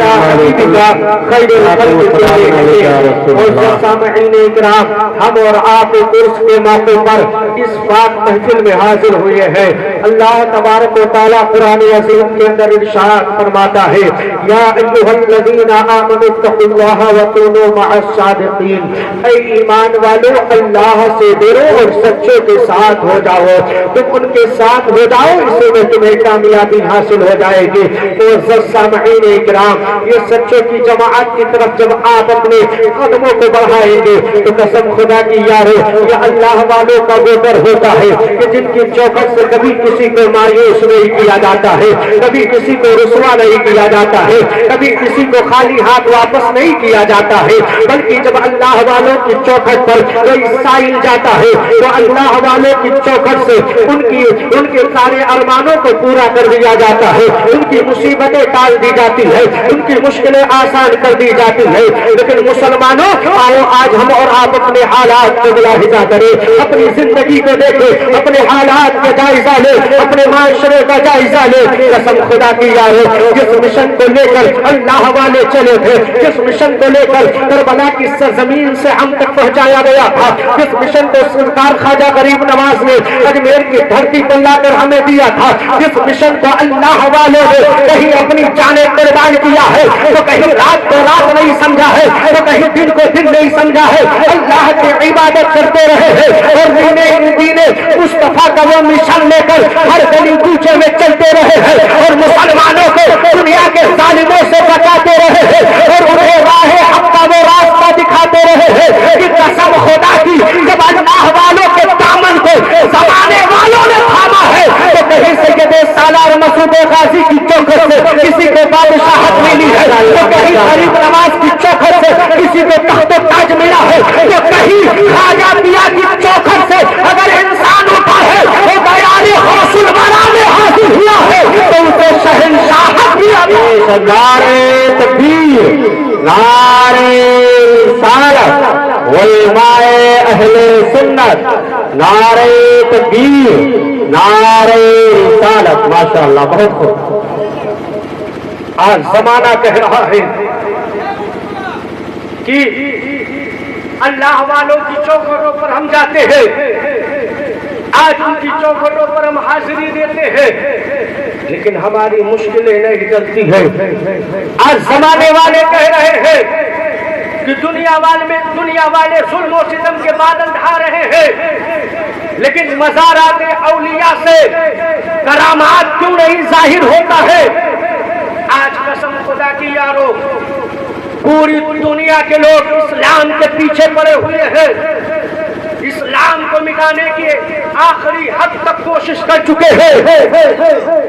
علی حبیبک خیر الخلق اور سامعین اکرام، ہم اور آپ عرس کے موقع پر اس پاک محفل میں حاضر ہوئے ہیں۔ اللہ تبارک و تعالیٰ قرآن عظیم کے اندر ارشاد فرماتا ہے یا ایھا الذین آمنوا اتقوا اللہ وکونوا مع الصادقین، اے ایمان والو اللہ سے ڈرو اور سچوں کے ساتھ ہو جاؤ، تم ان کے ساتھ ہو جاؤ، اسے میں تمہیں کامیابی حاصل ہو جائے گی۔ معزز سامعین اکرام، یہ سچوں کی جماعت کی طرف جب آپ اپنے قدموں کو بڑھائیں گے تو قسم خدا کی یارو یہ اللہ والوں کا وہ ڈر ہوتا ہے کہ جن کی چوکھٹ سے کبھی کسی کو مایوس نہیں کیا جاتا ہے، کبھی کسی کو رسوا نہیں کیا جاتا ہے، کبھی کسی کو خالی ہاتھ واپس نہیں کیا جاتا ہے، بلکہ جب اللہ والوں کی چوکھٹ پر کوئی سائل جاتا ہے تو اللہ والوں کی چوکھٹ سے ان کے سارے ارمانوں کو پورا کر دیا جاتا ہے، ان کی مصیبتیں ٹال دی جاتی ہے، ان کی مشکلیں آسان کر دی جاتی ہے۔ لیکن مسلمانوں آؤ آج ہم اور آپ اپنے حالات کو ملاحظہ کریں، اپنی زندگی کو دیکھیں، اپنے حالات کا جائزہ لیں، اپنے معاشرے کا جائزہ لیں۔ قسم خدا کی یارو جس مشن کو لے کر اللہ والے چلے تھے، جس مشن کو لے کر کربلا کی سرزمین سے ہم تک پہنچایا گیا تھا، جس مشن کو سرکار خواجہ غریب نواز نے اجمیر کی دھرتی پر لا کر ہمیں دیا تھا، جس مشن کو اللہ والوں نے کہیں اپنی جانیں قربان کیا ہے تو کہیں رات کو رات نہیں سمجھا ہے تو کہیں دن کو دن نہیں سمجھا ہے، اللہ کی عبادت کرتے رہے ہیں اور دین مصطفیٰ کا وہ مشن لے کر ہر گلی کوچے میں چلتے رہے ہیں اور مسلمانوں کو دنیا کے ظالموں سے بچاتے رہے ہیں اور انہیں راہ حق کا وہ راستہ دکھاتے رہے ہیں کہ قسم خدا کی جب اللہ والوں کے دامن کو زمانے والوں نے تھاما ہے تو کہیں سے کہ سالار مسعود غازی کی چوکھٹ سے کسی کو بادشاہت ملی ہے، تو کہیں غریب نواز کی چوکھٹ سے کسی کو تخت و تاج ملا ہے، تو کہیں خواجہ پیا کی چوکھٹ سے اگر انسان اٹھا ہے وہ بیان حاصل بنانے حاصل ہوا ہے تو اسے شہنشاہت بھی عطا۔ نعرہ تکبیر، نعرہ رسالت علماء اہل سنت، نعرہ تکبیر، نعرہ رسالت۔ ماشاءاللہ بہت خوب۔ آج زمانہ کہہ رہا ہے کہ اللہ والوں کی چوکھٹوں پر ہم جاتے ہیں، آج ان کی چوکھٹوں پر ہم حاضری دیتے ہیں، لیکن ہماری مشکلیں نہیں ٹلتی ہیں۔ آج زمانے والے کہہ رہے ہیں کہ دنیا والے ظلم و ستم کے بادل ڈھا رہے ہیں، لیکن مزارات اولیاء سے کرامات کیوں نہیں ظاہر ہوتا ہے؟ آج قسم خدا کی یارو پوری دنیا کے لوگ اسلام کے پیچھے پڑے ہوئے ہیں، اسلام کو مٹانے کی آخری حد تک کوشش کر چکے ہیں۔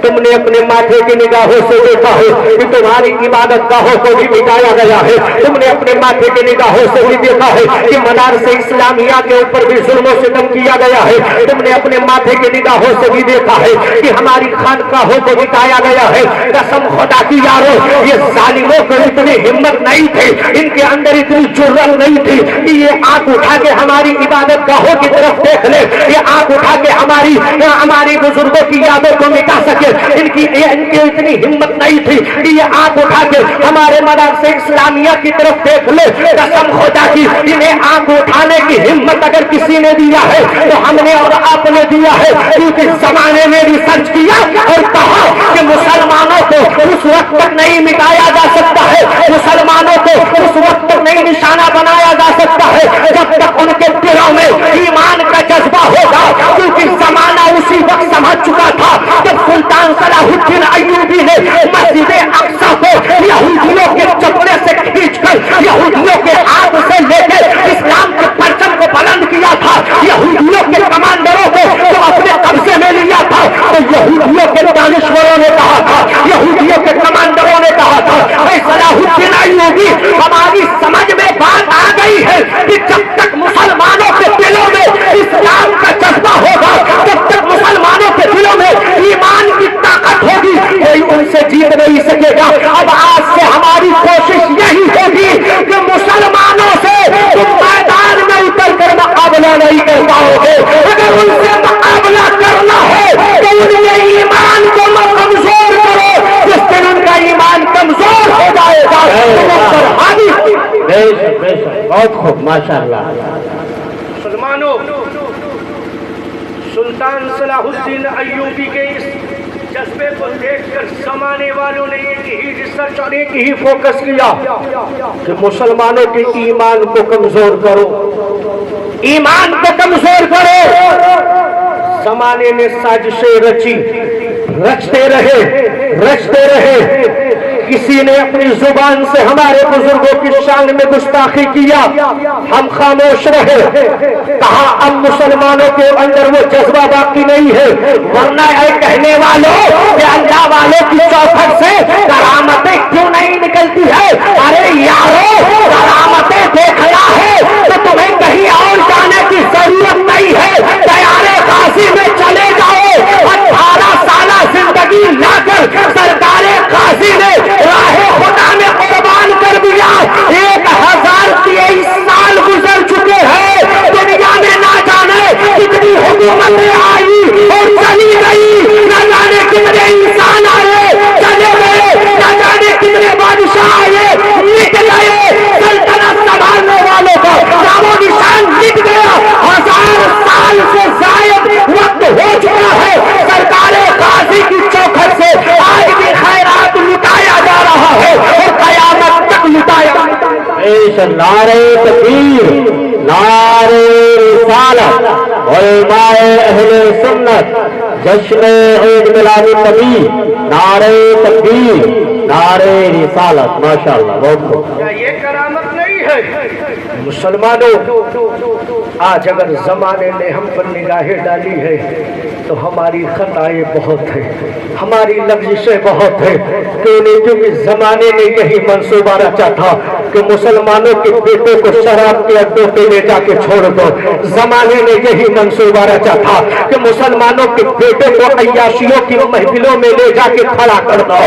تم نے اپنے ماتھے کی نگاہوں سے دیکھا ہے کہ تمہاری عبادت گاہوں کو بھی مٹایا گیا ہے، تم نے اپنے ماتھے کی نگاہوں سے بھی دیکھا ہے کہ مدارس اسلامیہ کے اوپر بھی ظلم و ستم کیا گیا ہے، تم نے اپنے ماتھے کی نگاہوں سے بھی دیکھا ہے کہ ہماری خانقاہوں کو مٹایا گیا ہے۔ قسم خدا کی یارو یہ ظالموں کو اتنی ہمت نہیں تھی، ان کے اندر اتنی جرأت نہیں تھی کہ یہ آنکھ اٹھا کے ہماری عبادت گاہوں کی طرف دیکھ لے، یہ آنکھ اٹھا کے ہماری بزرگوں کی یادوں کو مٹا سکے۔ ان کی اتنی ہمت نہیں تھی کہ یہ آنکھ اٹھا کے ہمارے مدارس اسلامیہ کی طرف دیکھ لے۔ قسم خدا کی انہیں آنکھ اٹھانے کی ہمت اگر کسی نے دیا ہے تو ہم نے اور آپ نے دیا ہے، کیونکہ زمانے میں ریسرچ کیا اور کہا کہ مسلمانوں کو اس وقت تک نہیں مٹایا جا سکتا ہے، مسلمانوں کو اس وقت تک نہیں نشانہ بنایا جا سکتا ہے جب تک ان کے دلوں میں ایمان کا جذبہ ہوگا، کیونکہ زمانہ اسی وقت سمجھ چکا تھا جب سلطان صلاح الدین ایوبی نے مسجد اقصی کو یہودیوں کے چپڑے سے کھینچ کر یہودیوں کے ہاتھ سے لے کے اسلام کے پرچم کو بلند کیا تھا، یہودیوں کے کمانڈروں کو جو اپنے قبضے میں لیا تھا، تو یہودیوں کے دانشوروں نے کہا تھا، یہودیوں کے کمانڈروں نے کہا تھا اے صلاح الدین ایوبی ہماری سمجھ میں بات آ گئی ہے کہ جب تک مسلمانوں کے دلوں میں اسلام کا جذبہ ہوگا، جب تک مسلمانوں کے دلوں میں ایمان کی طاقت ہوگی، کوئی ان سے جیت نہیں سکے گا۔ بہت خوب ماشاءاللہ. مسلمانوں، سلطان صلاح الدین ایوبی کے اس جذبے کو دیکھ کر زمانے والوں نے ایک ہی ریسرچ اور ایک ہی فوکس کیا کہ مسلمانوں کے ایمان کو کمزور کرو، ایمان کو کمزور کرو. زمانے نے سازشیں رچی، رچتے رہے. کسی نے اپنی زبان سے ہمارے بزرگوں کی شان میں گستاخی کیا، ہم خاموش رہے. کہا اب مسلمانوں کے اندر وہ جذبہ باقی نہیں ہے، ورنہ اے کہنے والوں کہ اللہ والوں کی چوکھٹ سے کرامتیں کیوں نہیں نکلتی ہے؟ ارے یارو، کرامتیں دیکھنا ہے تو تمہیں کہیں اور جانے کی ضرورت نہیں ہے. تیارے غازی میں چلے جاؤ. 18 سالہ زندگی لا کر سرکار غازی نے راہ خدا میں قربان کر دیا. 1023 سال گزر چکے ہیں. دنیا میں نہ جانے کتنی حکومتیں آئی اور چلی گئی، نہ جانے کتنے انسان آئے چلے گئے، نہ جانے کتنے بادشاہ آئے مٹ گئے. سلطنت سنبھالنے والوں کا نام و نشان مٹ گیا. 1000 سال سے زائد وقت ہو چکا ہے. سرکار غازی کی چوکھٹ سے آج بھی خیرات لٹایا جا رہا ہے اور قیامت تک لٹایا. نعرہ تکبیر، نعرہ رسالت، علماء اہل سنت، جشن عید میلاد النبی، نعرہ تکبیر، نعرہ رسالت. ماشاءاللہ بہت خوب. کیا یہ کرامت نہیں ہے؟ مسلمانوں، آج اگر زمانے نے ہم پر نگاہیں ڈالی ہے تو ہماری خطائیں بہت ہیں، ہماری لغزشیں بہت ہیں. کیوں نہیں؟ کیونکہ زمانے نے یہی منصوبہ رچا تھا کہ مسلمانوں کے بیٹوں کو شراب کے اڈوں پہ لے جا کے چھوڑ دو. زمانے نے یہی منصوبہ رچا تھا کہ مسلمانوں کے بیٹوں کو عیاشیوں کی محفلوں میں لے جا کے کھڑا کر دو.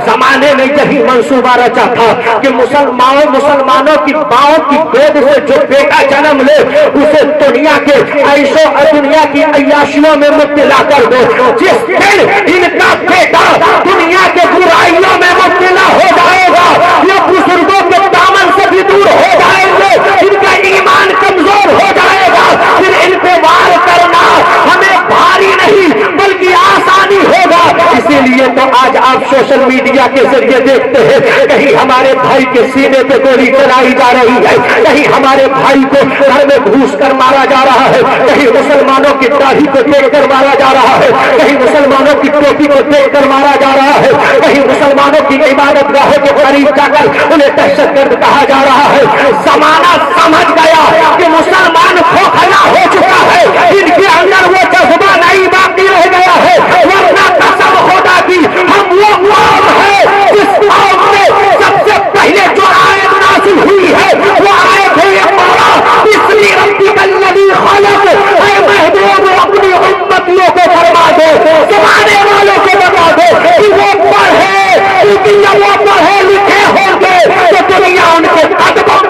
زمانے نے یہی منصوبہ رچا تھا کہ مسلمانوں کی ماؤں کی گود سے جو بیٹا جنم لے اسے دنیا کے عیشوں اور دنیا کی عیاشیوں میں مبتلا کر دو. جس دن ان کا بیٹا دنیا کے برائیوں میں مبتلا ہو جائے گا، یہ بزرگوں کے دامن سے بھی دور ہو جائیں گے، ان کا ایمان کمزور ہو جائے گا. پھر ان پہ وار کرنا ہمیں بھاری نہیں بلکہ آسانی ہوگا. اسی لیے تو آج آپ سوشل میڈیا کے ذریعے دیکھتے ہیں کہیں ہمارے بھائی کے سینے پہ گولی چلائی جا رہی ہے، کہیں ہمارے بھائی کو گھر میں گھوس کر مارا جا رہا ہے، کہیں مسلمانوں کی داڑھی کو دیکھ کر مارا جا رہا ہے، کہیں مسلمانوں کی ٹوپی کو دیکھ کر مارا جا رہا ہے، کہیں مسلمانوں کی عبادت گاہوں کے قریب جا کر انہیں دہشت گرد کہا جا رہا ہے. زمانہ سمجھ گیا کہ مسلمان کھوکھلا ہو چکا ہے، ان کے اندر وہ جذبہ نہیں باقی رہ گیا ہے. ورنہ قسم خدا کی ہم وہ قوم ہے جس قوم میں سب سے پہلے جو آیت نازل ہوئی ہے وہ آیت ہے اقرا باسم ربک الذی خلق. اے محبوب اپنی امتیوں کو فرما دو، زمانے والوں کو بتا دو کہ وہ پڑھے، کیونکہ جب وہ پڑھے لکھے ہوں گے تو دنیا ان کے قدموں.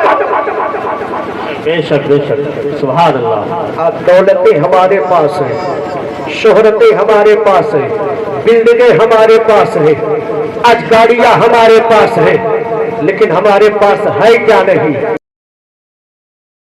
بے شک سبحان اللہ. آج دولتیں ہمارے پاس ہیں، شہرتیں ہمارے پاس ہیں، بلڈنگیں ہمارے پاس ہیں، آج گاڑیاں ہمارے پاس ہیں، لیکن ہمارے پاس ہے کیا نہیں؟